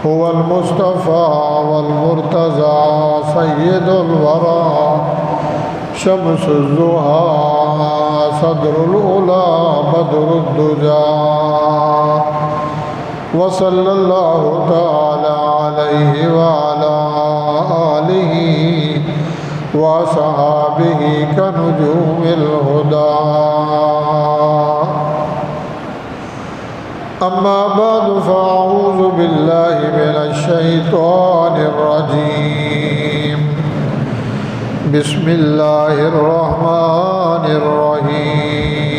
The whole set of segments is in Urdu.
هو المصطفى والمرتضى سيد الورى شمس الضحى صدر الأولى بدر الدجى وصلى الله تعالى عليه وعلى آله وصحابه كنجوم الهدى. أما بعد فأعوذ بالله من الشيطان الرجيم. بسم الله الرحمن الرحيم.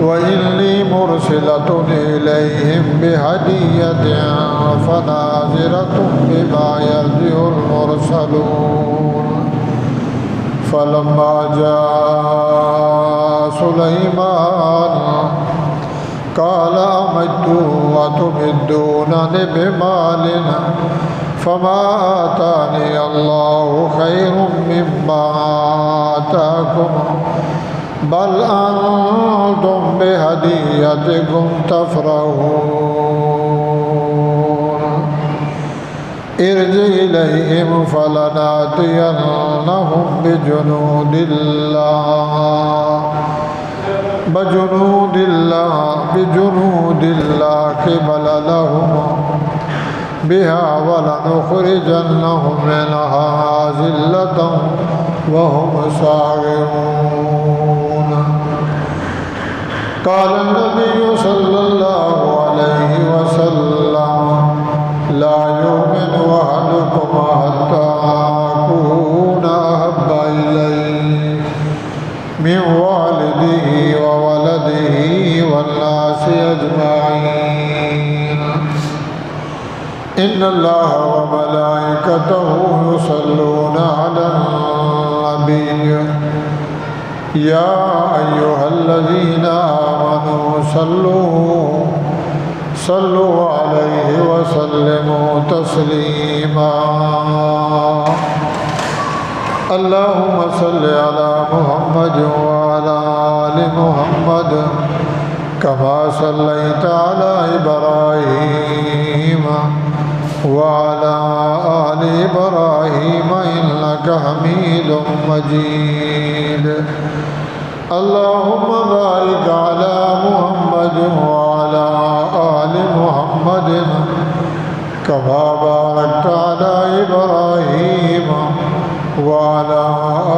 وإني مرسلة إليهم بهدية فناظرة بما يرجع المرسلون. فلما جاء سليمان قال أمدت وتمدونني بمال فما آتاني الله خير مما آتاكم بل أنتم بهديتكم تفرحون. ارجع إليهم فلنأتينهم بجنود الله قبل لهم بها ولنخرجنهم منها ذلة وهم صاغرون. قال النبي صلى الله عليه وسلم لا يؤمن أحدكم حتى أكون أحب إليه من والده وولده والناس أجمعين. إن الله وملائكته يصلون على النبي يا أيها الذين آمنوا صلوا عليه وسلموا تسليما. اللهم صل على محمد وعلى آل محمد كما صليت على إبراهيم وعلى آل إبراهيم إنك حميد مجيد. اللهم بارك على محمد وعلى آل محمد كما باركت على إبراهيم وعلى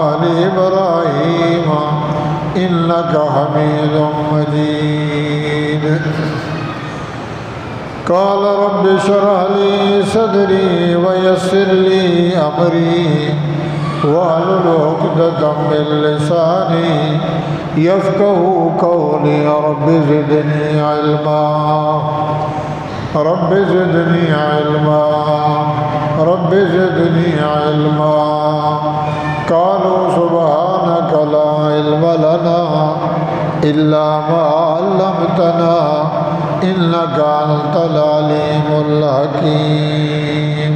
آل إبراهيم إنك حميد مجيد. قال رب اشرح لي صدري ويسر لي أمري واحلل عقدة من لساني يفقهوا قولي. رب زدني علما رب زدني علما رب زدني علما. قالوا سبحانك لا علم لنا إلا ما علمتنا إنك أنت العليم الحكيم.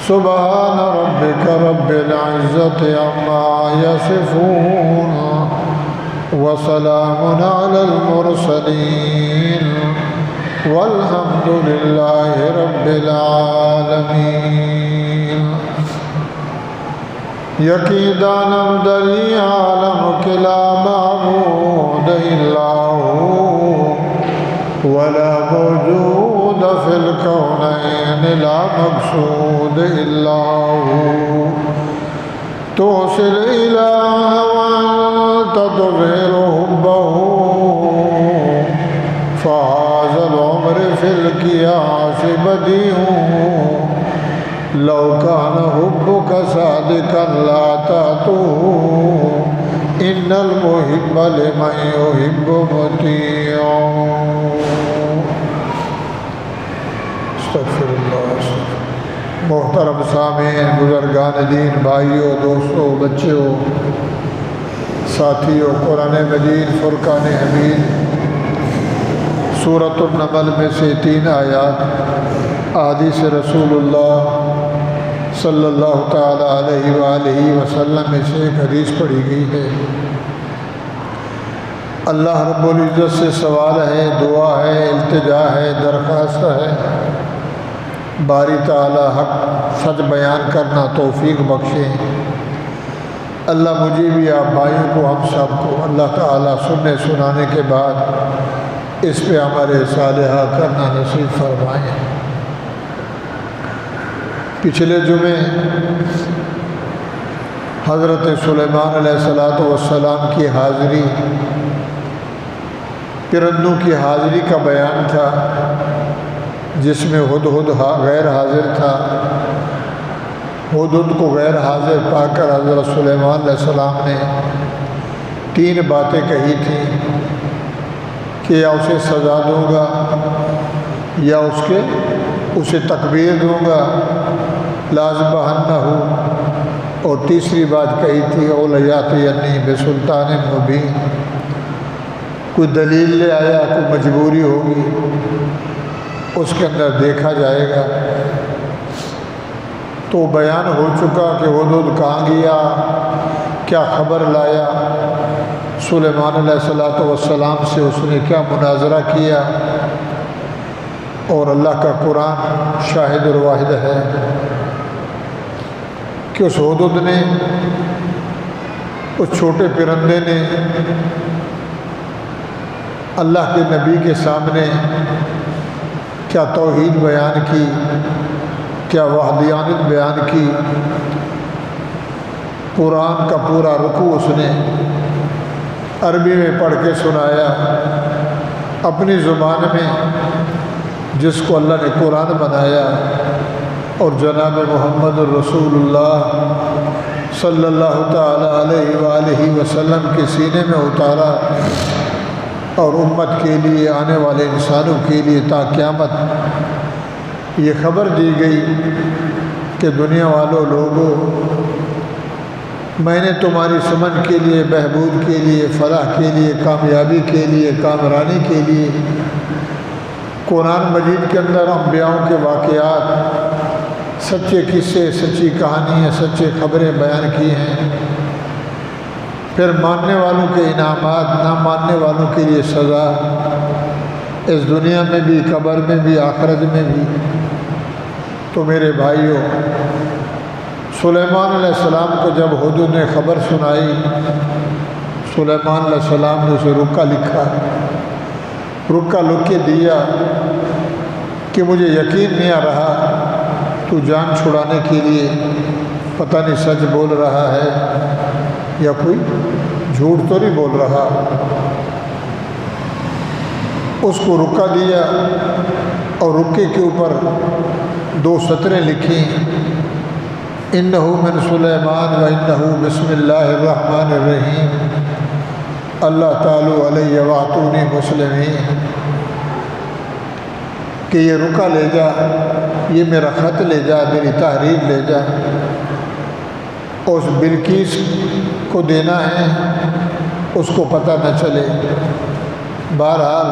سبحان ربك رب العزة عما يصفون وسلام على المرسلين والحمد لله رب العالمین. یقیدانم دری عالم کلا معبود الا ہو ولا موجود فی الکونین لا مقصود الا ہو. توصل الہ وانت تظہر حبہ فهذا العمر في القياس بديع. لو كان حبك صادقا لا تأتوه إن المحب لمن يحب مطيع. استغفر اللہ. محترم سامعین، بزرگان دین، بھائیوں، دوستوں، بچوں، ساتھیوں، قرآن مجید فرقان حمید سورۃ النمل میں سے 3 آیات احادیث رسول اللہ صلی اللہ تعالی علیہ وآلہ وسلم میں سے ایک حدیث پڑھی گئی ہے. اللہ رب العزت سے سوال ہے، دعا ہے، التجا ہے، درخواست ہے، باری تعالی حق سچ بیان کرنا توفیق بخشیں۔ اللہ مجھے بھی، آپ بھائیوں کو، ہم سب کو اللہ تعالی سننے سنانے کے بعد اس پہ عمل صالحہ کرنا نصیب فرمائیں۔ پچھلے جمعے حضرت سلیمان علیہ السلام کی حاضری، پرندوں کی حاضری کا بیان تھا، جس میں ہدہد غیر حاضر تھا۔ ہدہد کو غیر حاضر پا کر حضرت سلیمان علیہ السلام نے 3 باتیں کہی تھیں کہ یا اسے سزا دوں گا، یا اسے تکبیر دوں گا، لازبہنہ، اور تیسری بات کہی تھی اولیاتینی بسلطان مبین، کوئی دلیل لے آیا، کوئی مجبوری ہوگی، اس کے اندر دیکھا جائے گا۔ تو بیان ہو چکا کہ ہدہد کہاں گیا، کیا خبر لایا، سلیمان علیہ السلام سے اس نے کیا مناظرہ کیا، اور اللہ کا قرآن شاہد اور واحد ہے کہ اس ہدہد نے، اس چھوٹے پرندے نے اللہ کے نبی کے سامنے کیا توحید بیان کی، کیا وحدانیت بیان کی۔ قرآن کا پورا رکوع اس نے عربی میں پڑھ کے سنایا، اپنی زبان میں جس کو اللہ نے قرآن بنایا، اور جناب محمد الرسول اللہ صلی اللہ تعالی علیہ وآلہ وسلم کے سینے میں اتارا، اور امت کے لیے، آنے والے انسانوں کے لیے تا قیامت یہ خبر دی گئی کہ دنیا والوں لوگوں، میں نے تمہاری سمن کے لیے، بہبود کے لیے، فلاح کے لیے، کامیابی کے لیے، کامرانی کے لیے قرآن مجید کے اندر انبیاؤں کے واقعات، سچے قصے، سچی کہانیاں، سچے خبریں بیان کی ہیں۔ پھر ماننے والوں کے انعامات، نہ ماننے والوں کے لیے سزا، اس دنیا میں بھی، قبر میں بھی، آخرت میں بھی۔ تو میرے بھائیوں، سلیمان علیہ السلام کو جب ہدہد نے خبر سنائی، سلیمان علیہ السلام نے اسے رکا لکھا، رکا لکھ کے دیا کہ مجھے یقین نہیں آ رہا تو جان چھڑانے کے لیے پتہ نہیں سچ بول رہا ہے یا کوئی جھوٹ تو نہیں بول رہا۔ اس کو رکا دیا، اور رکے کے اوپر 2 سطریں لکھیں، انہ من سلیمان و انہ بسم اللہ الرحمن الرحیم، اللہ تعالی علیہ واتونی مسلمین، کہ یہ رکا لے جا، یہ میرا خط لے جا، میری تحریر لے جا، اس بلقیس کو دینا ہے، اس کو پتہ نہ چلے۔ بہرحال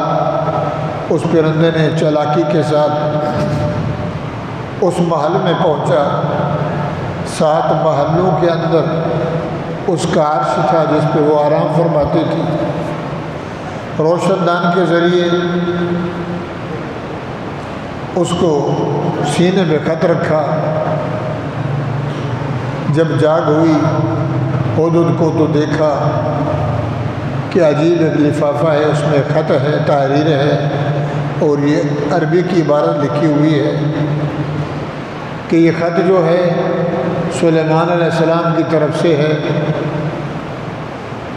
اس پرندے نے چالاکی کے ساتھ اس محل میں پہنچا، 7 محلوں کے اندر اس کا عرش تھا جس پہ وہ آرام فرماتی تھی۔ روشن دان کے ذریعے اس کو سینے میں خط رکھا۔ جب جاگ ہوئی ہدہد کو تو دیکھا کہ عجیب ایک لفافہ ہے، اس میں خط ہے، تحریر ہے، اور یہ عربی کی عبارت لکھی ہوئی ہے کہ یہ خط جو ہے سلیمان علیہ السلام کی طرف سے ہے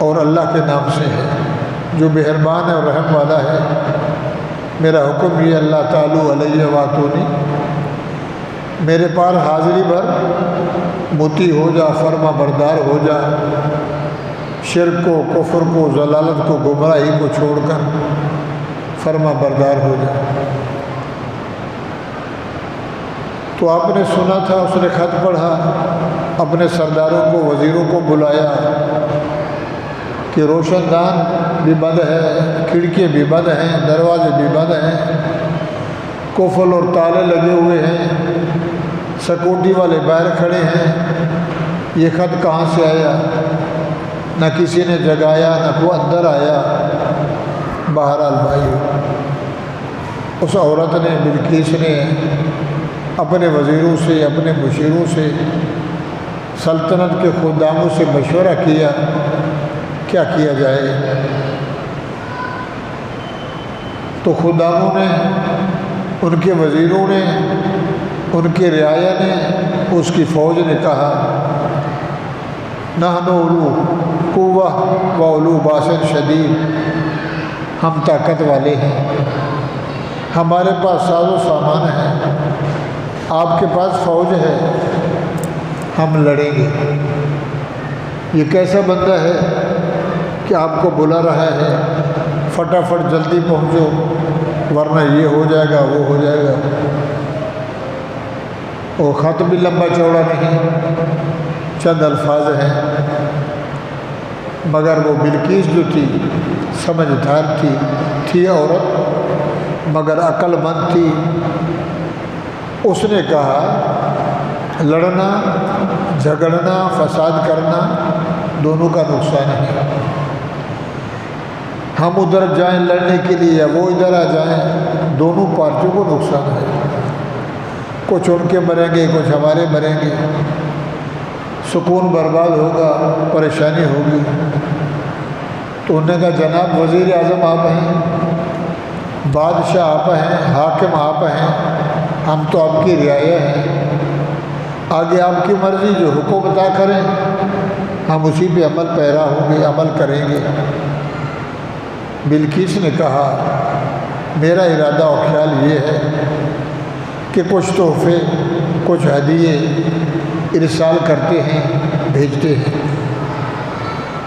اور اللہ کے نام سے ہے، جو مہربان ہے اور رحم والا ہے۔ میرا حکم یہ اللہ تعالی علیہ واتونی، میرے پاس حاضری بھر مطیع ہو جا، فرما بردار ہو جا، شرک کو، کفر کو، ضلالت کو، گمراہی کو چھوڑ کر فرما بردار ہو جا۔ تو آپ نے سنا تھا، اس نے خط پڑھا، اپنے سرداروں کو، وزیروں کو بلایا کہ روشن دان بھی بند ہے، کھڑکیاں بھی بند ہیں، دروازے بھی بند ہیں، قفل اور تالے لگے ہوئے ہیں، سیکورٹی والے باہر کھڑے ہیں، یہ خط کہاں سے آیا؟ نہ کسی نے جگایا، نہ کوئی اندر آیا۔ بہرحال بھائی، اس عورت نے، بلقیس نے اپنے وزیروں سے، اپنے مشیروں سے، سلطنت کے خداموں سے مشورہ کیا کیا کیا جائے۔ تو خداموں نے، ان کے وزیروں نے، ان کی رعایا نے، اس کی فوج نے کہا نحن اولو قوہ و اولو باس شدید، ہم طاقت والے ہیں، ہمارے پاس ساز و سامان ہے، آپ کے پاس فوج ہے، ہم لڑیں گے۔ یہ کیسا بندہ ہے کہ آپ کو بلا رہا ہے فٹافٹ جلدی پہنچو ورنہ یہ ہو جائے گا، وہ ہو جائے گا۔ اور خط بھی لمبا چوڑا نہیں، چند الفاظ ہیں، مگر وہ بلقیس جو تھی سمجھدار تھی عورت، مگر عقل مند تھی۔ اس نے کہا لڑنا، جھگڑنا، فساد کرنا دونوں کا نقصان ہے۔ ہم ادھر جائیں لڑنے کے لیے یا وہ ادھر آ جائیں، دونوں پارٹیوں کو نقصان ہے۔ کچھ ان کے مریں گے، کچھ ہمارے مریں گے، سکون برباد ہوگا، پریشانی ہوگی۔ تو انہوں نے کہا جناب وزیر اعظم آپ ہیں، بادشاہ آپ ہیں، حاکم آپ ہیں، ہم تو آپ کی رعایا ہیں، آگے آپ کی مرضی، جو حکم عطا کریں ہم اسی پہ عمل پیرا ہوں گے، عمل کریں گے۔ بلقیس نے کہا میرا ارادہ اور خیال یہ ہے کہ کچھ تحفے، کچھ ہدیے ارسال کرتے ہیں، بھیجتے ہیں،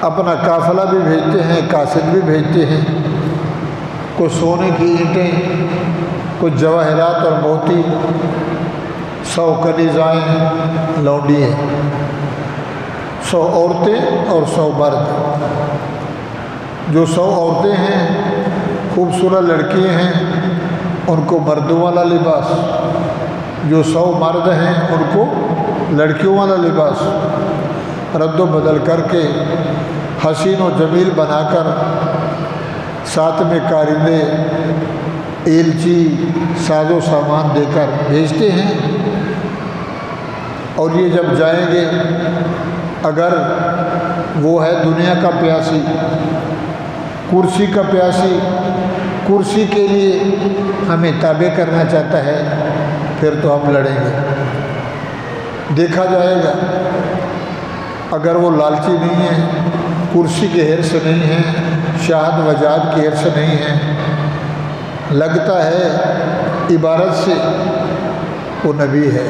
اپنا قافلہ بھی بھیجتے ہیں، قاصد بھی بھیجتے ہیں، کچھ سونے کی اینٹیں، کچھ جواہرات اور موتی، 100 کنیزائیں لونڈی ہیں، 100 عورتیں اور 100 مرد۔ جو 100 عورتیں ہیں خوبصورت لڑکیاں ہیں، ان کو مردوں والا لباس، جو 100 مرد ہیں ان کو لڑکیوں والا لباس رد و بدل کر کے حسین و جمیل بنا کر ساتھ میں کارندے، ایلچی، ساز و سامان دے کر بھیجتے ہیں۔ اور یہ جب جائیں گے، اگر وہ ہے دنیا کا پیاسی، کرسی کا پیاسی، کرسی کے لیے ہمیں تابع کرنا چاہتا ہے، پھر تو ہم لڑیں گے، دیکھا جائے گا۔ اگر وہ لالچی نہیں ہے، کرسی کے حرص نہیں ہے، شہادت وجاد کے حرص نہیں ہے، لگتا ہے عبارت سے وہ نبی ہے۔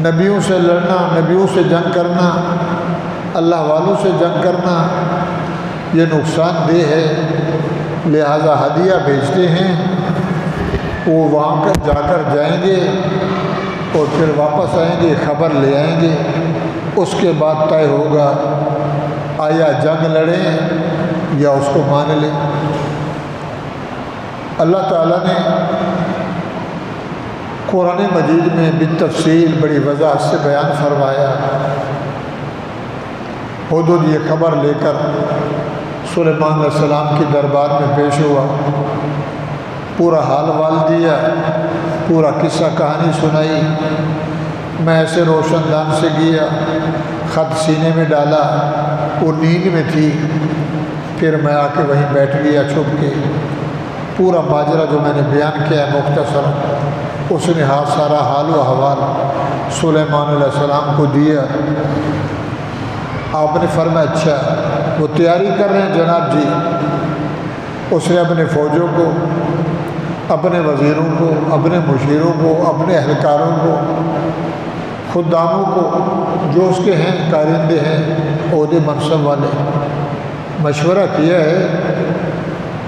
نبیوں سے لڑنا، نبیوں سے جنگ کرنا، اللہ والوں سے جنگ کرنا یہ نقصان دہ ہے، لہذا ہدیہ بھیجتے ہیں، وہ وہاں جا کر جائیں گے اور پھر واپس آئیں گے، خبر لے آئیں گے، اس کے بعد طے ہوگا آیا جنگ لڑیں یا اس کو مان لیں۔ اللہ تعالیٰ نے قرآن مجید میں بالتفصیل بڑی وضاحت سے بیان فرمایا۔ ہدہد یہ خبر لے کر سلیمان علیہ السلام کی دربار میں پیش ہوا، پورا حال وال دیا، پورا قصہ کہانی سنائی۔ میں ایسے روشن دان سے گیا، خط سینے میں ڈالا، وہ نیند میں تھی، پھر میں آ کے وہیں بیٹھ گیا چھپ کے۔ پورا ماجرا جو میں نے بیان کیا ہے مختصر، اس نے سارا حال و احوال سلیمان علیہ السلام کو دیا۔ آپ نے فرمایا اچھا وہ تیاری کر رہے ہیں جناب جی۔ اس نے اپنے فوجوں کو، اپنے وزیروں کو، اپنے مشیروں کو، اپنے اہلکاروں کو، خداموں کو، جو اس کے ہیں کارندے ہیں، عہدے منصب والے، مشورہ کیا ہے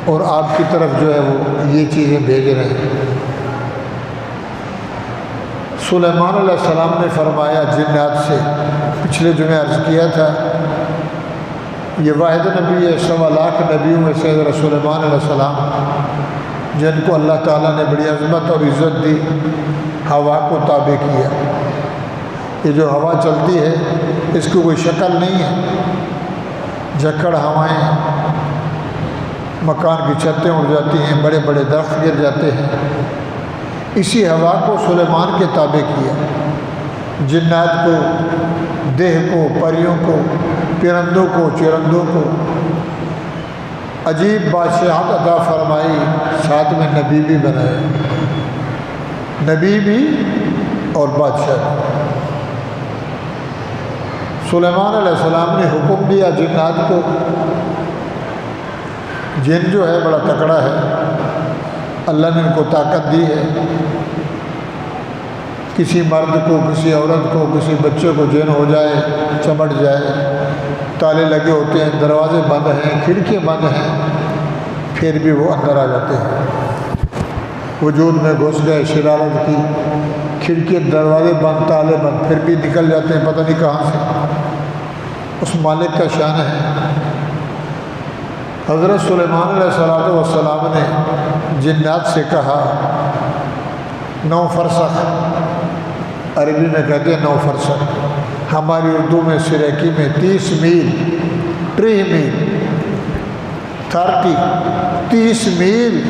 اور آپ کی طرف جو ہے وہ یہ چیزیں بھیج رہے ہیں۔ سلیمان علیہ السلام نے فرمایا جنات سے، پچھلے جمعے عرض کیا تھا، یہ واحد نبی ہے 1.25 لاکھ نبیوں میں سے حضرت سلیمان علیہ السلام، جن کو اللہ تعالیٰ نے بڑی عظمت اور عزت دی، ہوا کو تابع کیا۔ یہ جو ہوا چلتی ہے اس کی کوئی شکل نہیں ہے، جھکڑ ہوائیں، مکان کی چھتیں اڑ جاتی ہیں، بڑے بڑے درخت گر جاتے ہیں۔ اسی ہوا کو سلیمان کے تابع کیا، جنات کو، دیہ کو، پریوں کو، پرندوں کو، چرندوں کو عجیب بادشاہت عطا فرمائی، ساتھ میں نبی بھی بنایا، نبی بھی اور بادشاہ بھی۔ سلیمان علیہ السلام نے حکم دیا جنات کو، جن جو ہے بڑا تکڑا ہے، اللہ نے ان کو طاقت دی ہے، کسی مرد کو، کسی عورت کو، کسی بچے کو جن ہو جائے، چمٹ جائے، تالے لگے ہوتے ہیں، دروازے بند ہیں، کھڑکیاں بند ہیں، پھر بھی وہ اندر آ جاتے ہیں، وجود میں گھس گئے، شرارت کی، کھڑکیاں، دروازے بند، تالے بند، پھر بھی نکل جاتے ہیں، پتہ نہیں کہاں سے۔ اس مالک کا شان ہے۔ حضرت سلیمان علیہ السلام نے جنات سے کہا 9 فرسخ، عربی میں کہتے ہیں 9 فرسخ، ہماری اردو میں سریکی میں 30 میل، 30 میل، 30 میل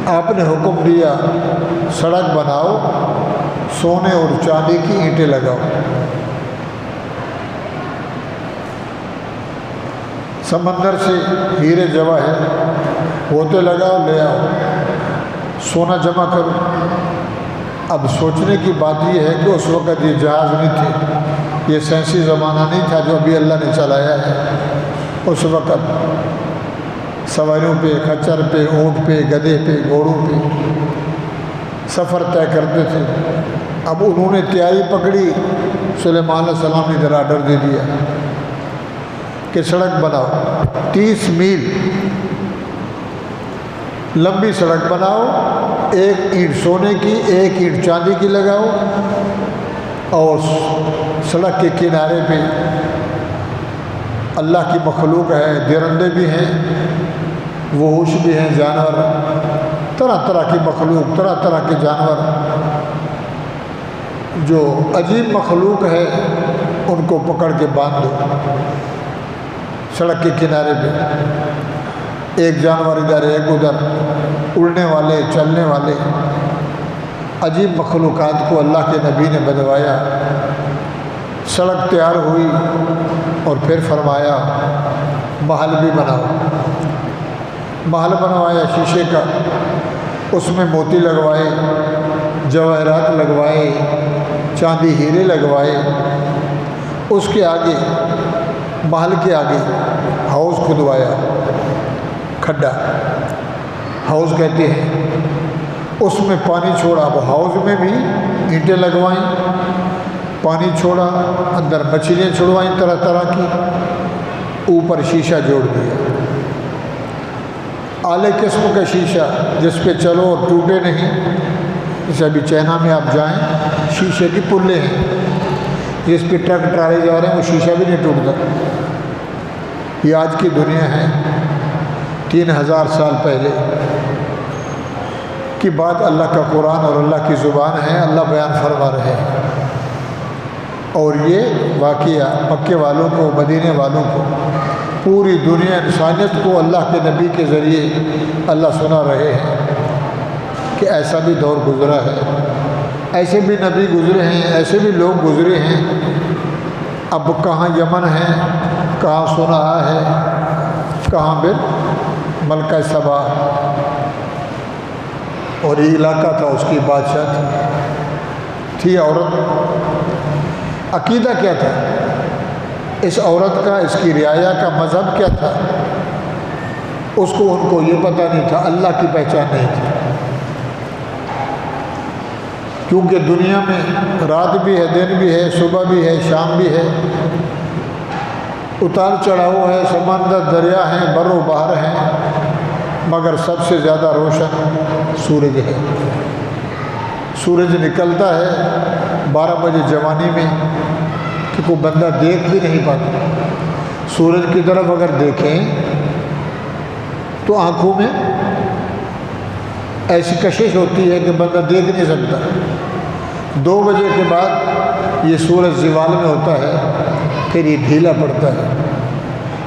آپ نے حکم دیا سڑک بناؤ، سونے اور چاندی کی اینٹیں لگاؤ، سمندر سے ہیرے جواہر ہوتے لگاؤ، لے آؤ، سونا جمع کرو۔ اب سوچنے کی بات یہ ہے کہ اس وقت یہ جہاز نہیں تھے، یہ سائنسی زمانہ نہیں تھا جو ابھی اللہ نے چلایا ہے۔ اس وقت سواریوں پہ، کھچر پہ، اونٹ پہ، گدھے پہ، گھوڑوں پہ سفر طے کرتے تھے۔ اب انہوں نے تیاری پکڑی، سلیمان علیہ السلام نے ذرا آرڈر دے دیا کہ سڑک بناؤ، 30 میل لمبی سڑک بناؤ، 1 اینٹ سونے کی، 1 اینٹ چاندی کی لگاؤ، اور سڑک کے کنارے پہ اللہ کی مخلوق ہے، درندے بھی ہیں، وحوش بھی ہیں، جانور، طرح طرح کی مخلوق، طرح طرح کے جانور، جو عجیب مخلوق ہے ان کو پکڑ کے باندھ دو سڑک کے کنارے پہ، ایک جانور ادھر، ایک ادھر، اڑنے والے، چلنے والے عجیب مخلوقات کو اللہ کے نبی نے بدوایا۔ سڑک تیار ہوئی اور پھر فرمایا محل بھی بناؤ۔ محل بنوایا شیشے کا، اس میں موتی لگوائے، جواہرات لگوائے، چاندی ہیرے لگوائے۔ اس کے آگے، محل کے آگے ہاؤس کھدوایا، کھڈا ہاؤس کہتے ہیں، اس میں پانی چھوڑا۔ اب ہاؤس میں بھی اینٹیں لگوائیں، پانی چھوڑا، اندر مچھلیاں چھڑوائیں طرح طرح کی، اوپر شیشہ جوڑ دیا، اعلی قسم کا شیشہ جس پہ چلو اور ٹوٹے نہیں۔ جیسے ابھی چائنا میں آپ جائیں، شیشے کی پلیں ہیں، جس پہ ٹرک ٹرالے جا رہے ہیں وہ شیشہ بھی نہیں ٹوٹتا۔ یہ آج کی دنیا ہے، 3000 سال پہلے کی بات اللہ کا قرآن اور اللہ کی زبان ہے، اللہ بیان فرما رہے ہیں۔ اور یہ واقعہ مکے والوں کو، مدینے والوں کو، پوری دنیا انسانیت کو اللہ کے نبی کے ذریعے اللہ سنا رہے ہیں کہ ایسا بھی دور گزرا ہے، ایسے بھی نبی گزرے ہیں، ایسے بھی لوگ گزرے ہیں۔ اب کہاں یمن ہے، کہاں صنعا ہے، کہاں پھر ملکہ سبا، اور یہ علاقہ تھا اس کی بادشاہ تھی عورت۔ عقیدہ کیا تھا اس عورت کا، اس کی رعایا کا مذہب کیا تھا، اس کو ان کو یہ پتہ نہیں تھا، اللہ کی پہچان نہیں تھی۔ کیونکہ دنیا میں رات بھی ہے، دن بھی ہے، صبح بھی ہے، شام بھی ہے، اتار چڑھاؤ ہے، سمندر، دریا ہیں، بر و بحر ہیں، مگر سب سے زیادہ روشن سورج ہے۔ سورج نکلتا ہے 12 بجے جوانی میں کہ کوئی بندہ دیکھ بھی نہیں پاتا۔ سورج کی طرف اگر دیکھیں تو آنکھوں میں ایسی کشش ہوتی ہے کہ بندہ دیکھ نہیں سکتا۔ 2 بجے کے بعد یہ سورج زوال میں ہوتا ہے، پھر یہ ڈھیلا پڑتا ہے،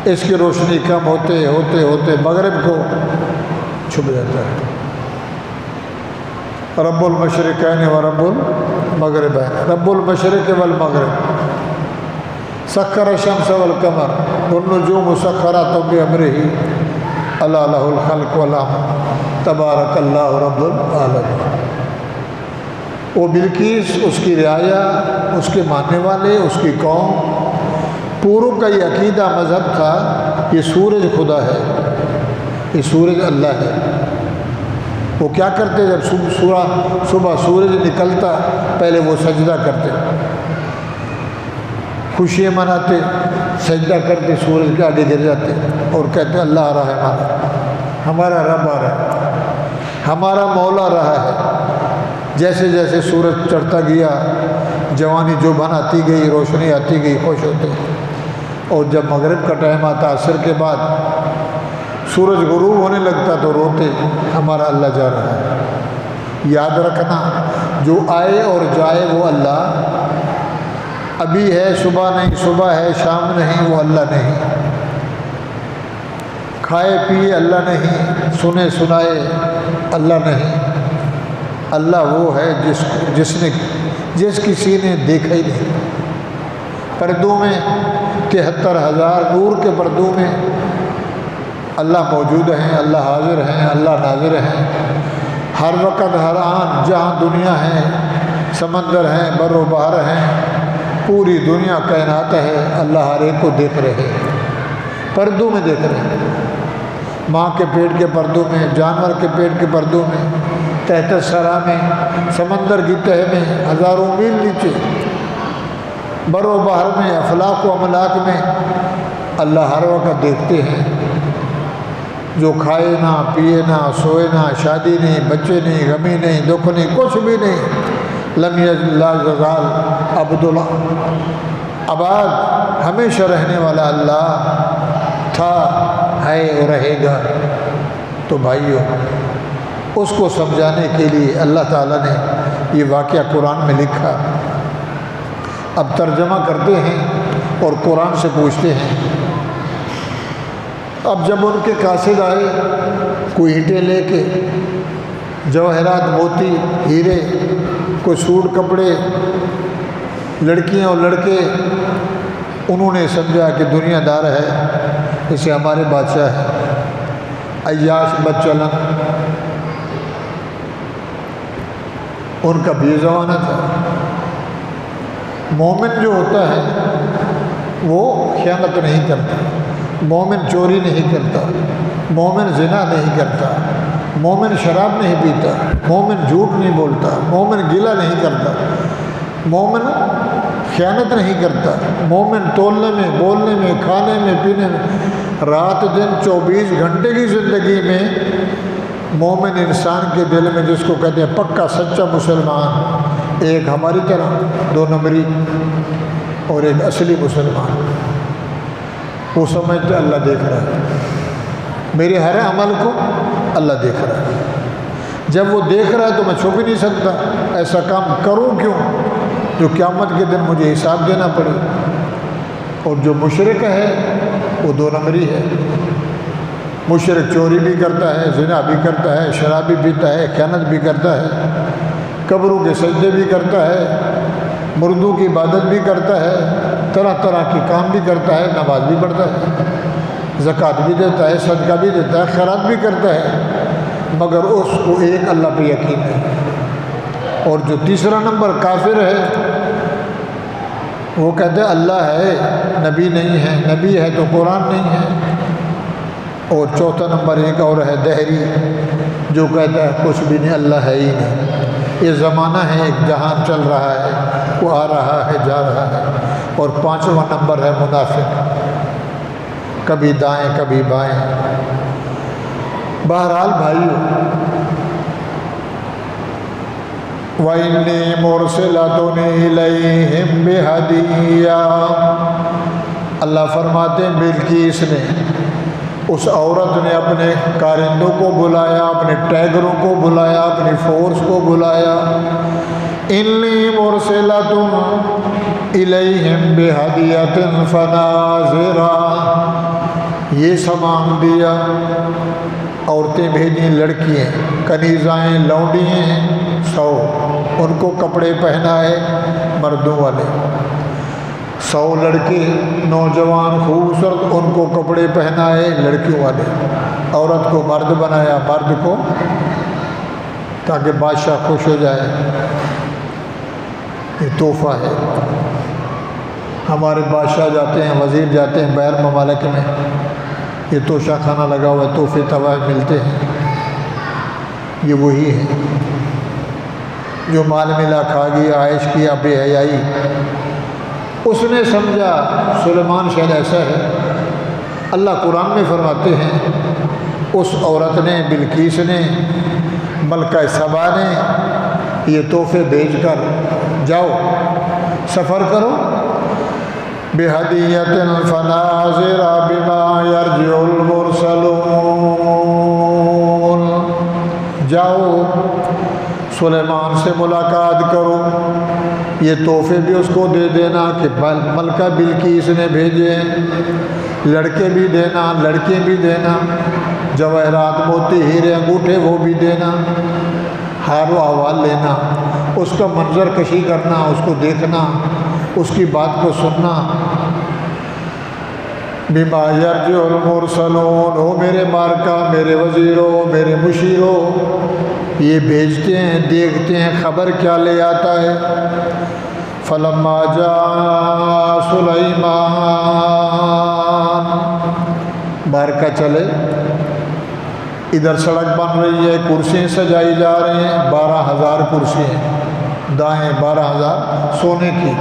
اس کی روشنی کم ہوتے ہوتے ہوتے مغرب کو چھپ جاتا ہے۔ رب المشرقین و رب المغربین، رب المشرق والمغرب، سخر الشمس والقمر والنجوم مسخرات بأمره الا له الخلق والامر تبارک اللہ رب العالمین۔ وہ بلقیس، اس کی رعایا، اس کے ماننے والے، اس کی قوم، پوروں کا یہ عقیدہ مذہب تھا یہ سورج خدا ہے، یہ سورج اللہ ہے۔ وہ کیا کرتے جب صبح سورج نکلتا پہلے وہ سجدہ کرتے، خوشیاں مناتے، سجدہ کرتے، سورج کے آگے گر جاتے اور کہتے اللہ آ رہا ہے، ہمارا رب آ رہا ہے، ہمارا مولا رہا ہے۔ جیسے جیسے سورج چڑھتا گیا جوانی جو آتی گئی، روشنی آتی گئی، خوش ہوتے، اور جب مغرب کا ٹائم آتا عصر کے بعد سورج غروب ہونے لگتا تو روتے ہمارا اللہ جا رہا ہے۔ یاد رکھنا جو آئے اور جائے وہ اللہ، ابھی ہے صبح نہیں، صبح ہے شام نہیں، وہ اللہ نہیں، کھائے پیے اللہ نہیں، سنے سنائے اللہ نہیں، اللہ وہ ہے جس کسی نے دیکھا ہی نہیں۔ پردوں میں 73,000 نور کے پردوں میں اللہ موجود ہیں، اللہ حاضر ہیں، اللہ ناظر ہیں، ہر وقت ہر آن جہاں دنیا ہے، سمندر ہیں، بر و بحر ہیں، پوری دنیا کائنات ہے، اللہ ہر ایک کو دیکھ رہے ہیں، پردوں میں دیکھ رہے ہیں، ماں کے پیٹ کے پردوں میں، جانور کے پیٹ کے پردوں میں، تحت سرا میں، سمندر کی تہہ میں، ہزاروں میل نیچے، بر و بحر میں، افلاک و املاک میں اللہ ہر وقت دیکھتے ہیں۔ جو کھائے نہ پیے نہ سوئے نہ، شادی نہیں، بچے نہیں، غمی نہیں، دکھ نہیں، کچھ بھی نہیں، لم لا یزال عبداللہ، آباد ہمیشہ رہنے والا اللہ تھا، ہے اور رہے گا۔ تو بھائیو، اس کو سمجھانے کے لیے اللہ تعالیٰ نے یہ واقعہ قرآن میں لکھا۔ اب ترجمہ کرتے ہیں اور قرآن سے پوچھتے ہیں۔ اب جب ان کے قاصد آئے کوئی اینٹیں لے کے، جواہرات، موتی، ہیرے، کوئی سوٹ کپڑے، لڑکیاں اور لڑکے، انہوں نے سمجھا کہ دنیا دار ہے، اسے ہمارے بادشاہ ہے، عیاش بد چلن، ان کا بھی زمانہ تھا۔ مومن جو ہوتا ہے وہ خیانت نہیں کرتا، مومن چوری نہیں کرتا، مومن زنا نہیں کرتا، مومن شراب نہیں پیتا، مومن جھوٹ نہیں بولتا، مومن گلہ نہیں کرتا، مومن خیانت نہیں کرتا، مومن تولنے میں، بولنے میں، کھانے میں، پینے میں، رات دن 24 گھنٹے کی زندگی میں مومن انسان کے دل میں جس کو کہتے ہیں پکا سچا مسلمان، ایک ہماری طرح 2 نمبری اور ایک اصلی مسلمان، وہ سمجھتے اللہ دیکھ رہا ہے، میرے ہر عمل کو اللہ دیکھ رہا ہے۔ جب وہ دیکھ رہا ہے تو میں چھپ ہی نہیں سکتا، ایسا کام کروں کیوں جو قیامت کے دن مجھے حساب دینا پڑے۔ اور جو مشرک ہے وہ 2 نمبری ہے، مشرک چوری بھی کرتا ہے، زنا بھی کرتا ہے، شراب بھی پیتا ہے، خیانت بھی کرتا ہے، قبروں کے سجدے بھی کرتا ہے، مردوں کی عبادت بھی کرتا ہے، طرح طرح کے کام بھی کرتا ہے، نماز بھی پڑھتا ہے، زکوٰۃ بھی دیتا ہے، صدقہ بھی دیتا ہے، خیرات بھی کرتا ہے، مگر اس کو ایک اللہ پہ یقین ہے۔ اور جو تیسرا نمبر کافر ہے وہ کہتے ہیں اللہ ہے، نبی نہیں ہے، نبی ہے تو قرآن نہیں ہے۔ اور چوتھا نمبر ایک اور ہے دہری، جو کہتا ہے کچھ بھی نہیں، اللہ ہے ہی نہیں، یہ زمانہ ہے، ایک جہان چل رہا ہے، وہ آ رہا ہے جا رہا ہے۔ اور 5واں نمبر ہے منافق، کبھی دائیں کبھی بائیں۔ بہرحال بھائیو، وَإِنِّي مُرْسِلَةٌ إِلَيْهِمْ بِهَدِيَّةٍ، اللہ فرماتے ہیں بلقیس نے، اس عورت نے اپنے کارندوں کو بلایا، اپنے ٹیگروں کو بلایا، اپنی فورس کو بلایا، إِنِّي مُرْسِلَةٌ إِلَيْهِمْ بِهَدِيَّةٍ فَنَاظِرَةٍ، یہ سامان دیا، عورتیں بھیجیں لڑکیاں، کنیزائیں لونڈیاں ہیں 100، ان کو کپڑے پہنائے مردوں والے، 100 لڑکے نوجوان خوبصورت، ان کو کپڑے پہنائے لڑکیوں والے، عورت کو مرد بنایا، مرد کو، تاکہ بادشاہ خوش ہو جائے۔ یہ تحفہ ہے۔ ہمارے بادشاہ جاتے ہیں، وزیر جاتے ہیں باہر ممالک میں، یہ توشہ خانہ لگا ہوا ہے، تحفے تحائف ملتے ہیں، یہ وہی ہے جو مال ملا کھا گیا، عائش کیا، بے حیائی۔ اس نے سمجھا سلیمان شاید ایسا ہے۔ اللہ قرآن میں فرماتے ہیں اس عورت نے، بلقیس نے، ملکہ سبا نے یہ تحفے بھیج کر جاؤ سفر کرو، بِہَدِيَّةٍ فَنَاظِرَ بِمَا يَرْجِعُ الْمُرْسَلُونَ، جاؤ سلیمان سے ملاقات کرو، یہ تحفے بھی اس کو دے دینا کہ ملکہ بلقیس نے بھیجے، لڑکے بھی دینا، لڑکے بھی دینا، جواہرات موتی ہیرے انگوٹھے وہ بھی دینا، حال و احوال لینا، اس کا منظر کشی کرنا، اس کو دیکھنا، اس کی بات کو سننا۔ بما یرجع المرسلون، او میرے مارکا، میرے وزیروں، میرے مشیروں، یہ بھیجتے ہیں، دیکھتے ہیں خبر کیا لے آتا ہے۔ فلما جاء سلیمان، مارکا چلے، ادھر سڑک بن رہی ہے، کرسیاں سجائی جا رہی ہیں، 12,000 کرسیاں، دائیں 12,000 سونے کی،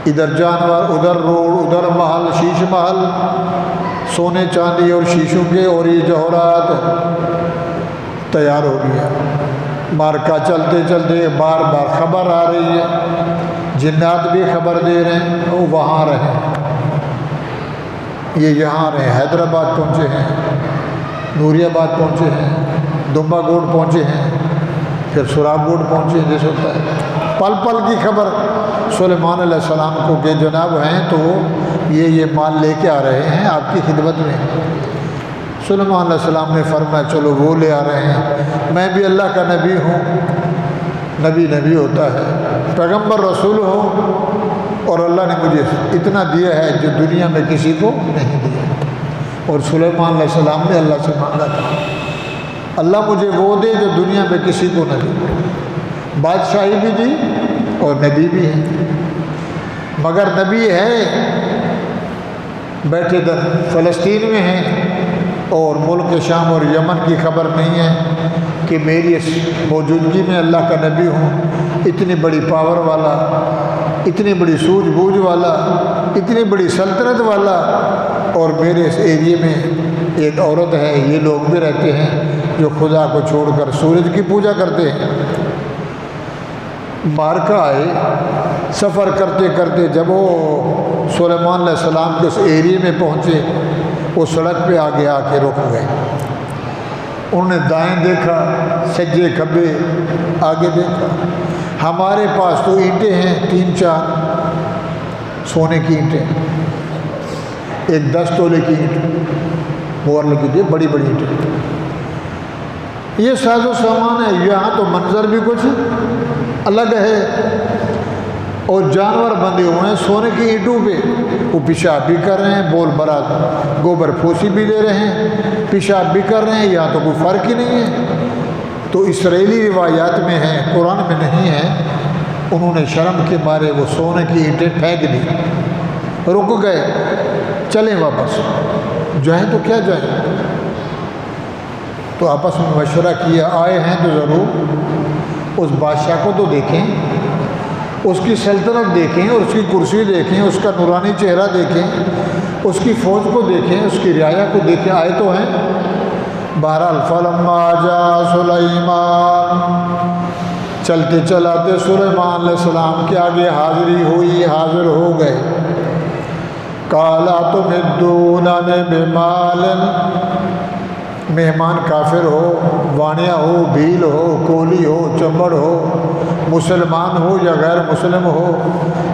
ادھر جانور، ادھر روڈ، ادھر محل، شیش محل، سونے چاندی اور شیشوں کے اور یہ جوہرات تیار ہو گیا۔ مارکا چلتے چلتے بار بار خبر آ رہی ہے، جنات بھی خبر دے رہے ہیں وہ وہاں رہیں، یہ یہاں رہیں، حیدرآباد پہنچے ہیں، نوری آباد پہنچے ہیں، دمبا گوڑ پہنچے ہیں، پھر سراب گوڑ پہنچے ہیں، جیسے ہوتا ہے پل پل کی خبر سلیمان علیہ السلام کو کہ جناب ہیں تو یہ مال لے کے آ رہے ہیں آپ کی خدمت میں۔ سلیمان علیہ السلام نے فرمایا چلو وہ لے آ رہے ہیں، میں بھی اللہ کا نبی ہوں، نبی ہوتا ہے، پیغمبر رسول ہوں، اور اللہ نے مجھے اتنا دیا ہے جو دنیا میں کسی کو نہیں دیا۔ اور سلیمان علیہ السلام نے اللہ سے مانگا تھا اللہ مجھے وہ دے جو دنیا میں کسی کو نہ دے، بادشاہی بھی دی اور نبی بھی ہے، مگر نبی ہے بیٹھے در فلسطین میں ہیں اور ملک شام اور یمن کی خبر نہیں ہے کہ میری اس موجودگی میں اللہ کا نبی ہوں، اتنی بڑی پاور والا، اتنی بڑی سوجھ بوجھ والا، اتنی بڑی سلطنت والا، اور میرے اس ایریے میں ایک عورت ہے، یہ لوگ بھی رہتے ہیں جو خدا کو چھوڑ کر سورج کی پوجا کرتے ہیں۔ مارکا آئے، سفر کرتے کرتے جب وہ سلیمان علیہ السلام کے اس ایریے میں پہنچے، وہ سڑک پہ آگے آ کے رک گئے، انہوں نے دائیں دیکھا، سجے کھبے آگے دیکھا، ہمارے پاس تو اینٹیں ہیں 3-4 سونے کی اینٹیں، ایک 10 تولے کی اینٹ مور لگی تھی، بڑی بڑی اینٹیں، یہ ساز و سامان ہے، یہاں تو منظر بھی کچھ الگ ہے، اور جانور بندھے ہوئے ہیں سونے کی اینٹوں پہ، وہ پیشاب بھی کر رہے ہیں، بول برات گوبر پھوسی بھی دے رہے ہیں، پیشاب بھی کر رہے ہیں، یہاں تو کوئی فرق ہی نہیں ہے۔ تو اسرائیلی روایات میں ہے، قرآن میں نہیں ہے، انہوں نے شرم کے مارے وہ سونے کی اینٹیں پھینک دی، رک گئے، چلیں واپس، جائیں تو کیا جائیں، تو آپس میں مشورہ کیا، آئے ہیں تو ضرور اس بادشاہ کو تو دیکھیں، اس کی سلطنت دیکھیں، اور اس کی کرسی دیکھیں، اس کا نورانی چہرہ دیکھیں، اس کی فوج کو دیکھیں، اس کی رعایا کو دیکھیں، آئے تو ہیں۔ بہرحال فلما جاء سلیمان، چلتے چلاتے سلیمان علیہ السلام کے آگے حاضری ہوئی، حاضر ہو گئے۔ قال اتمدوننی بمال، مہمان کافر ہو، وانیا ہو، بھیل ہو، کولی ہو، چمڑ ہو، مسلمان ہو یا غیر مسلم ہو،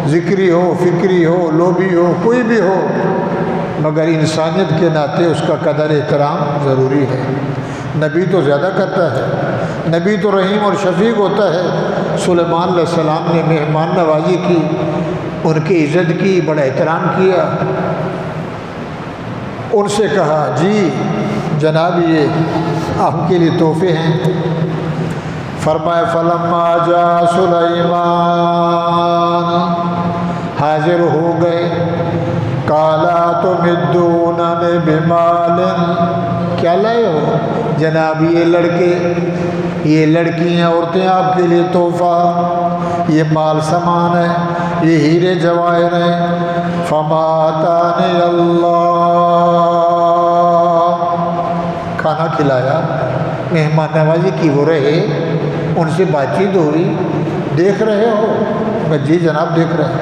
ذکری ہو، فکری ہو، لوبی ہو، کوئی بھی ہو، مگر انسانیت کے ناطے اس کا قدر احترام ضروری ہے۔ نبی تو زیادہ کرتا ہے، نبی تو رحیم اور شفیق ہوتا ہے۔ سلیمان علیہ السلام نے مہمان نوازی کی، ان کی عزت کی، بڑا احترام کیا۔ ان سے کہا جی جناب یہ آپ کے لیے تحفے ہیں۔ فرمایا فلما جاء سلیمان، حاضر ہو گئے۔ قالا تمدوننی بمال، کیا لائے ہو جناب یہ لڑکے، یہ لڑکیاں، عورتیں آپ کے لیے تحفہ، یہ مال سامان ہے، یہ ہیرے جواہر ہیں۔ فما آتانی اللہ، کھانا کھلایا، مہمان نوازی کی ہو رہے، ان سے بات چیت ہوئی۔ دیکھ رہے ہو؟ میں جی جناب دیکھ رہے ہیں۔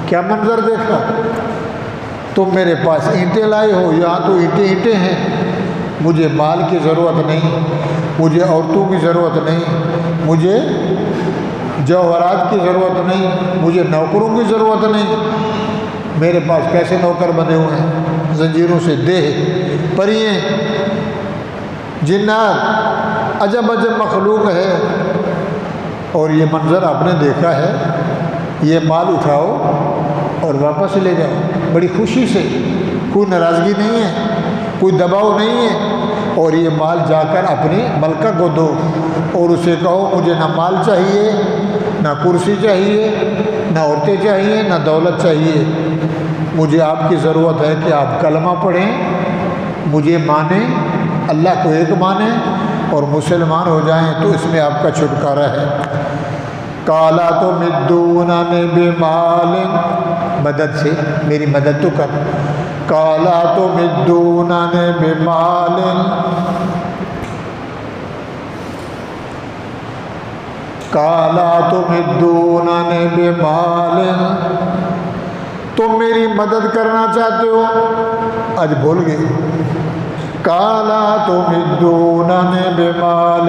کیا منظر دیکھا؟ تم میرے پاس اینٹیں لائے ہو، یہاں تو اینٹیں ہیں، مجھے مال کی ضرورت نہیں، مجھے عورتوں کی ضرورت نہیں، مجھے جوہرات کی ضرورت نہیں، مجھے نوکروں کی ضرورت نہیں۔ میرے پاس کیسے نوکر بنے ہوئے ہیں، زنجیروں سے دیہ، پرییں، جنات، عجب عجب مخلوق ہے۔ اور یہ منظر آپ نے دیکھا ہے، یہ مال اٹھاؤ اور واپس لے جاؤ بڑی خوشی سے، کوئی ناراضگی نہیں ہے، کوئی دباؤ نہیں ہے۔ اور یہ مال جا کر اپنی ملکہ کو دو اور اسے کہو مجھے نہ مال چاہیے، نہ کرسی چاہیے، نہ عورتیں چاہیے، نہ دولت چاہیے، مجھے آپ کی ضرورت ہے کہ آپ کلمہ پڑھیں، مجھے مانیں، اللہ کو ایک مانیں اور مسلمان ہو جائیں، تو اس میں آپ کا چھٹکارا ہے۔ قالا تمدوننی بمال، مدد سے میری مدد تو کر۔ قالا تمدوننی بمال، قالا تمدوننی بمال، تم میری مدد کرنا چاہتے ہو؟ آج بھول گئے۔ قالا تمدوننی بمال،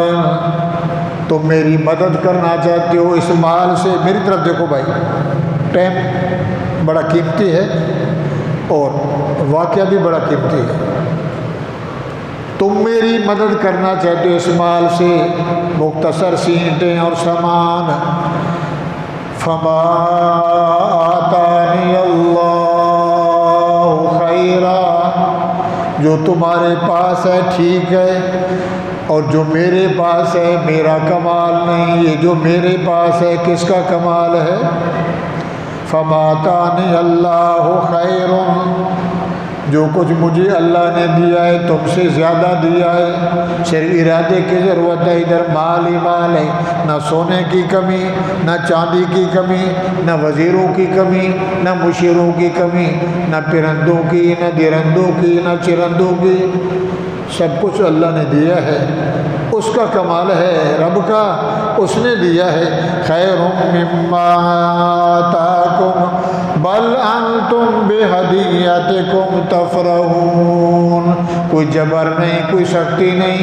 تم میری مدد کرنا چاہتے ہو اس مال سے۔ میری طرف دیکھو بھائی، ٹائم بڑا قیمتی ہے اور واقعہ بھی بڑا قیمتی ہے۔ تم میری مدد کرنا چاہتے ہو اس مال سے، مختصر سی اینٹیں اور سامان۔ فما آتانی اللہ خیرا، جو تمہارے پاس ہے ٹھیک ہے، اور جو میرے پاس ہے میرا کمال نہیں، یہ جو میرے پاس ہے کس کا کمال ہے؟ فما آتانی اللہ خیر، جو کچھ مجھے اللہ نے دیا ہے تم سے زیادہ دیا ہے۔ صرف ارادے کی ضرورت ہے، ادھر مال ہی مال ہے، نہ سونے کی کمی، نہ چاندی کی کمی، نہ وزیروں کی کمی، نہ مشیروں کی کمی، نہ پرندوں کی، نہ درندوں کی، نہ چرندوں کی، سب کچھ اللہ نے دیا ہے، اس کا کمال ہے رب کا، اس نے دیا ہے۔ خیر مما آتاکم بل انتم بہدیتکم تفرحون، کوئی جبر نہیں، کوئی سختی نہیں،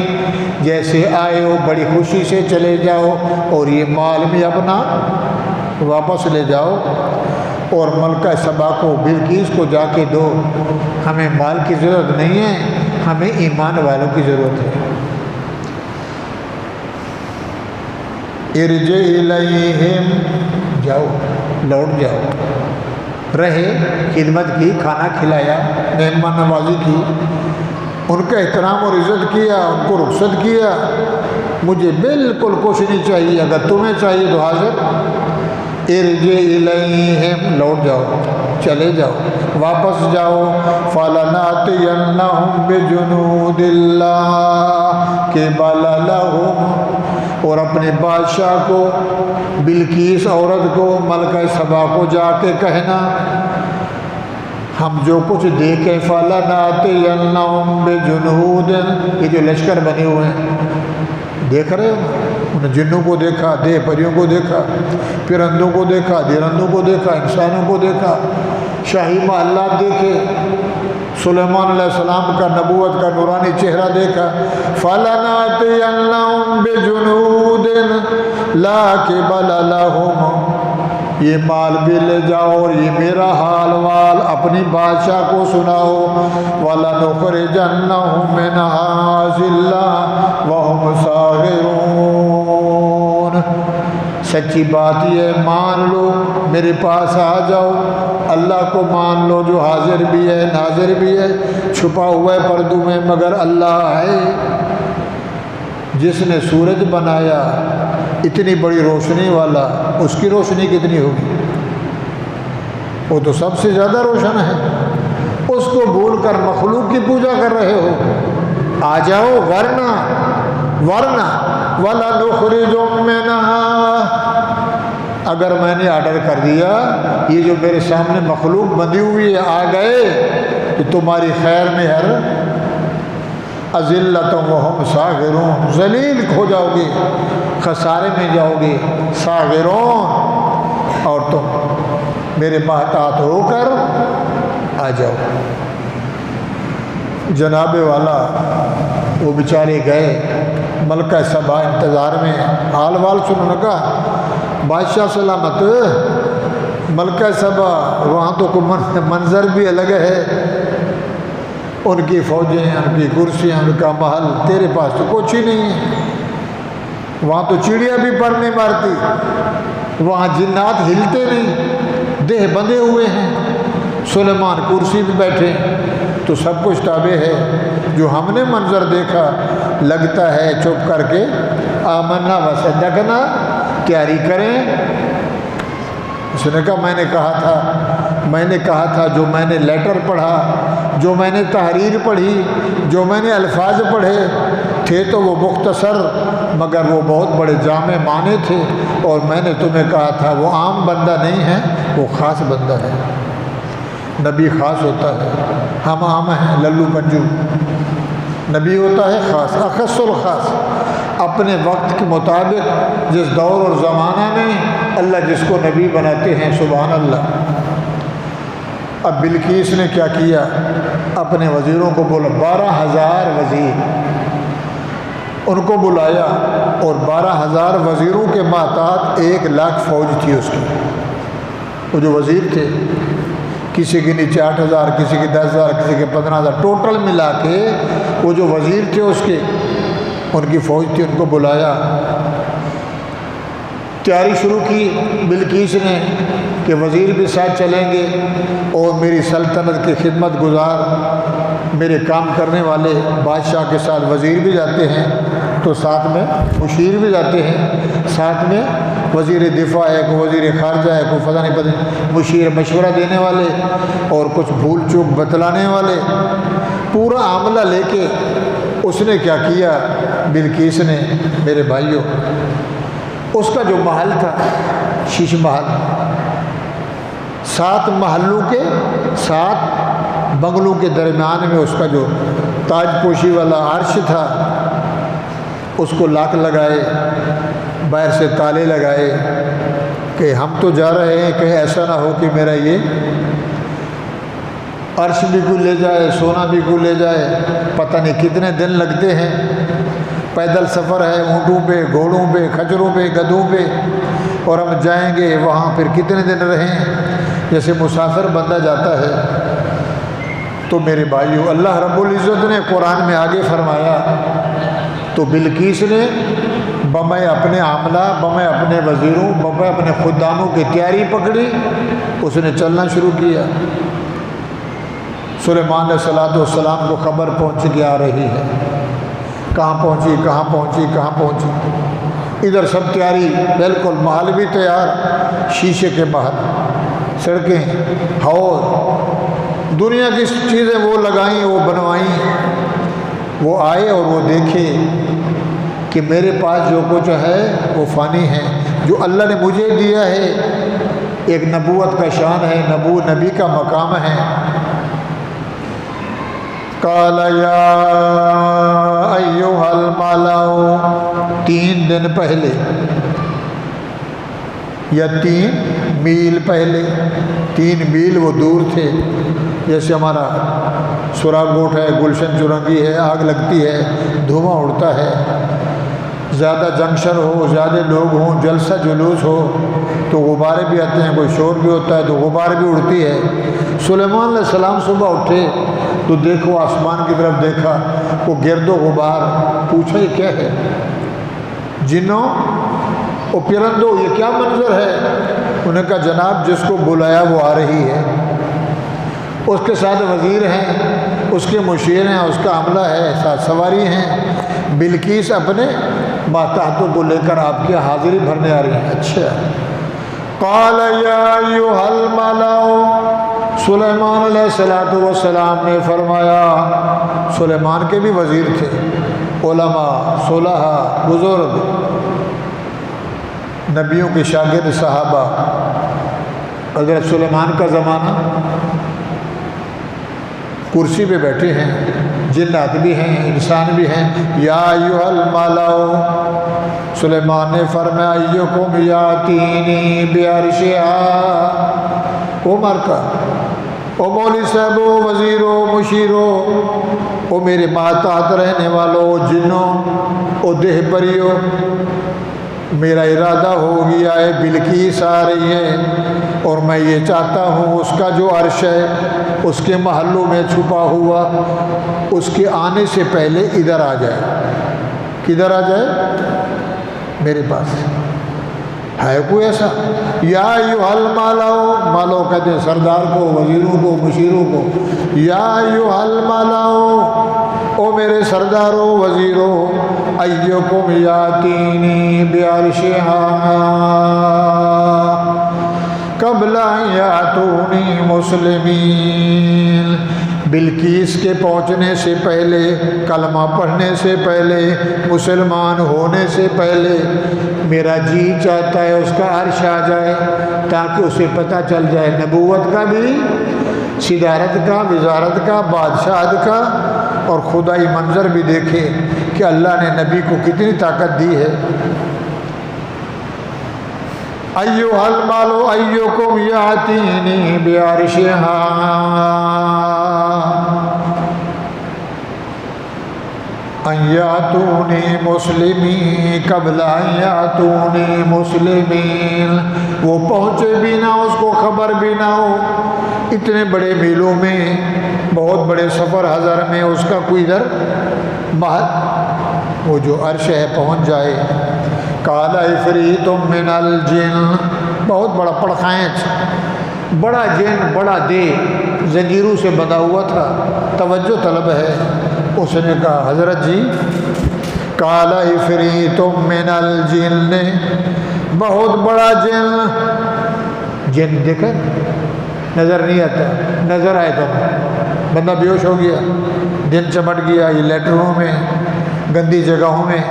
جیسے آئے ہو بڑی خوشی سے چلے جاؤ اور یہ مال بھی اپنا واپس لے جاؤ، اور ملکہ سبا کو بلقیس کو جا کے دو۔ ہمیں مال کی ضرورت نہیں ہے، ہمیں ایمان والوں کی ضرورت ہے۔ ارجع الیہم، جاؤ لوٹ جاؤ۔ رہے، خدمت کی، کھانا کھلایا، مہمان نوازی کی، ان کا احترام اور عزت کیا، ان کو رخصت کیا۔ مجھے بالکل کچھ نہیں چاہیے، اگر تمہیں چاہیے تو حاضر۔ ارجع الیہم، لوٹ جاؤ، چلے جاؤ، واپس جاؤ۔ فَلَنَأْتِيَنَّهُمْ بِجُنُودِ اللَّهِ قِبَلَ لَهُمْ، اور اپنے بادشاہ کو، بلقیس عورت کو، ملکہ سبا کو جا کے کہنا ہم جو کچھ دیکھیں، فَلَنَأْتِيَنَّهُمْ بِجُنُودٍ، یہ جو لشکر بنے ہوئے ہیں دیکھ رہے ہو، انہیں جنوں کو دیکھا، دیہ پریوں کو دیکھا، پرندوں کو دیکھا، درندوں کو دیکھا، انسانوں کو دیکھا، شاہی محلات دیکھے، سلیمان علیہ السلام کا نبوت کا نورانی چہرہ دیکھا۔ فَلَنَأْتِيَنَّهُمْ بِجُنُودٍ لَا قِبَلَ لَهُمْ، یہ مال بھی لے جاؤ اور یہ میرا حال وال اپنی بادشاہ کو سناؤ۔ وَلَنُخْرِجَنَّهُم مِّنْهَا ذِلًّا وَهُمْ صَاغِرُونَ۔ سچی بات یہ ہے، مان لو، میرے پاس آ جاؤ، اللہ کو مان لو جو حاضر بھی ہے ناظر بھی ہے، چھپا ہوا ہے پردوں میں مگر اللہ ہے۔ جس نے سورج بنایا اتنی بڑی روشنی والا، اس کی روشنی کتنی ہوگی؟ وہ تو سب سے زیادہ روشن ہے، اس کو بھول کر مخلوق کی پوجا کر رہے ہو۔ آ جاؤ ورنہ وَلَنُخْرِجُم مِّنْهَا، اگر میں نے آرڈر کر دیا یہ جو میرے سامنے مخلوق بندی ہوئی ہے آ گئے کہ تمہاری خیر میں ہر اذلۃ وہم صاغرون، ذلیل ہو جاؤ گے، خسارے میں جاؤ گے، صاغرون، اور تم میرے محتاط ہو کر آ جاؤ۔ جناب والا وہ بیچارے گئے، ملکہ سبا انتظار میں، حال وال سنو نے کہا بادشاہ سلامت، ملکہ سبا وہاں تو منظر بھی الگ ہے، ان کی فوجیں، ان کی کرسیاں، ان کا محل، تیرے پاس تو کچھ ہی نہیں ہے، وہاں تو چڑیا بھی پر نہیں مارتی، وہاں جنات ہلتے نہیں، دیہ بندھے ہوئے ہیں، سلیمان کرسی پہ بیٹھے، تو سب کچھ تابع ہے۔ جو ہم نے منظر دیکھا لگتا ہے چپ کر کے آمنا وصدقنا، تیاری کریں۔ اس نے کہا میں نے کہا تھا جو میں نے لیٹر پڑھا، جو میں نے تحریر پڑھی، جو میں نے الفاظ پڑھے تھے تو وہ مختصر مگر وہ بہت بڑے جامع معنی تھے، اور میں نے تمہیں کہا تھا وہ عام بندہ نہیں ہے، وہ خاص بندہ ہے۔ نبی خاص ہوتا ہے، ہم عام ہیں للو پنجو، نبی ہوتا ہے خاص، اخص الخاص، اپنے وقت کے مطابق جس دور اور زمانہ میں اللہ جس کو نبی بناتے ہیں، سبحان اللہ۔ اب بلقیس نے کیا کیا، اپنے وزیروں کو بولا، 12,000 وزیر ان کو بلایا، اور 12,000 وزیروں کے محتاط 1,00,000 فوج تھی اس کی۔ وہ جو وزیر تھے، کسی کے نیچے 8,000، کسی کے 10,000، کسی کے 15,000، ٹوٹل ملا کے وہ جو وزیر تھے اس کے، ان کی فوج تھی، ان کو بلایا، تیاری شروع کی بلقیس نے کہ وزیر بھی ساتھ چلیں گے، اور میری سلطنت کے خدمت گزار، میرے کام کرنے والے بادشاہ کے ساتھ وزیر بھی جاتے ہیں، تو ساتھ میں مشیر بھی جاتے ہیں، ساتھ میں وزیر دفاع ہے، کوئی وزیر خارجہ ہے، کوئی پتہ نہیں مشیر مشورہ دینے والے، اور کچھ بھول چوک بتلانے والے، پورا عاملہ لے کے اس نے کیا کیا بلقیس نے، میرے بھائیوں، اس کا جو محل تھا شیش محل، 7 محلوں کے 7 بنگلوں کے درمیان میں اس کا جو تاج پوشی والا عرش تھا، اس کو لاک لگائے، باہر سے تالے لگائے کہ ہم تو جا رہے ہیں، کہیں ایسا نہ ہو کہ میرا یہ عرش بھی کو لے جائے، سونا بھی کو لے جائے، پتہ نہیں کتنے دن لگتے ہیں، پیدل سفر ہے، اونٹوں پہ، گھوڑوں پہ، کھچروں پہ، گدھوں پہ، اور ہم جائیں گے وہاں پھر کتنے دن رہیں، جیسے مسافر بندہ جاتا ہے۔ تو میرے بھائیو، اللہ رب العزت نے قرآن میں آگے فرمایا، تو بلقیس نے بمیں اپنے عاملہ، بمیں اپنے وزیروں، بمیں اپنے خداموں کی تیاری پکڑی، اس نے چلنا شروع کیا۔ سلیمان علیہ السلام کو خبر پہنچ کے آ رہی ہے، کہاں پہنچی، ادھر سب تیاری، بالکل محل بھی تیار، شیشے کے محل، سڑکیں، حوض، دنیا کی چیزیں وہ لگائیں، وہ بنوائیں۔ وہ آئے اور وہ دیکھے کہ میرے پاس جو کچھ ہے وہ فانی ہے، جو اللہ نے مجھے دیا ہے ایک نبوت کا شان ہے، نبی کا مقام ہے۔ قال یا ایھا الملأ، 3 دن پہلے یا 3 میل پہلے، 3 میل وہ دور تھے، جیسے ہمارا سراغ گوٹ ہے، گلشن چرنگی ہے، آگ لگتی ہے، دھواں اڑتا ہے، زیادہ جنکشن ہو، زیادہ لوگ ہوں، جلسہ جلوس ہو، تو غبارے بھی آتے ہیں، کوئی شور بھی ہوتا ہے تو غبار بھی اڑتی ہے۔ سلیمان علیہ السلام صبح اٹھے تو دیکھو آسمان کی طرف دیکھا، وہ گرد و غبار، پوچھا یہ کیا ہے؟ جنوں اور پرندوں یہ کیا منظر ہے؟ انہوں نے کہا جناب جس کو بلایا وہ آ رہی ہے، اس کے ساتھ وزیر ہیں، اس کے مشیر ہیں، اس کا عملہ ہے، ساتھ سواری ہیں، بلقیس اپنے ماتحتوں کو لے کر آپ کی حاضری بھرنے آ رہی ہیں۔ اچھا، قال یا ایھا الملأ، سلیمان علیہ السلام نے فرمایا، سلیمان کے بھی وزیر تھے، علماء، صلحاء، بزرگ، نبیوں کے شاگرد صحابہ۔ حضرت سلیمان کا زمانہ، کرسی پہ بیٹھے ہیں، جنات بھی ہیں، انسان بھی ہیں۔ یا ایھا الملأ، سلیمان نے فرمایا ایکم یاتینی بعرشھا، عمر کا، او مولوی صاحب، او وزیرو، مشیرو، او میرے ماتحت رہنے والو، جنوں، او دیہ بریو، میرا ارادہ ہو گیا ہے، بلقیس آ رہی ہے اور میں یہ چاہتا ہوں اس کا جو عرش ہے اس کے محلوں میں چھپا ہوا، اس کے آنے سے پہلے ادھر آ جائے۔ کدھر آ جائے؟ میرے پاس ہے کوئی ایسا؟ یا ایھا الملأ، مالو کہتے ہیں سردار کو، وزیروں کو، مشیروں کو۔ یا ایھا الملأ، او میرے سرداروں، وزیروں، ایکم یاتینی بعرشھا قبل ان یاتونی مسلمین، بلقیس کے پہنچنے سے پہلے، کلمہ پڑھنے سے پہلے، مسلمان ہونے سے پہلے میرا جی چاہتا ہے اس کا عرش آ جائے، تاکہ اسے پتہ چل جائے نبوت کا بھی، صدارت کا، وزارت کا، بادشاہت کا، اور خدائی منظر بھی دیکھے کہ اللہ نے نبی کو کتنی طاقت دی ہے۔ ایھا الملأ ایکم یاتینی بعرشھا ان یاتونی مسلمین قبل ان یاتونی مسلمین، وہ پہنچے بھی نہ، اس کو خبر بھی نہ ہو، اتنے بڑے میلوں میں، بہت بڑے سفر ہزار میں، اس کا کوئی ادھر محل، وہ جو عرش ہے پہنچ جائے۔ قال عفریت من الجن، بہت بڑا پڑخائنچ، بڑا جن، بڑا دے، زنجیروں سے بندھا ہوا تھا، توجہ طلب ہے۔ اس نے کہا حضرت جی، قال عفریت من الجن، بہت بڑا جن، جن دیکھیں نظر نہیں آتا، نظر آئے تو بندہ بیہوش ہو گیا، دن چمٹ گیا، یہ لیٹروں میں، گندی جگہوں میں،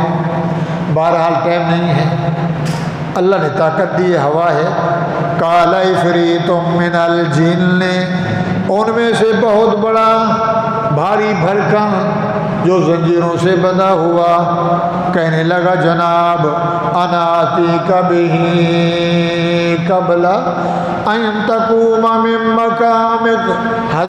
بہرحال ٹائم نہیں ہے، اللہ نے طاقت دی ہے، ہوا ہے۔ قال عفریت من الجن، ان میں سے بہت بڑا بھاری بھرکم جو زنجیروں سے بندھا ہوا، کہنے لگا جناب انا آتیک بہ قبل ان تقوم من مقامک،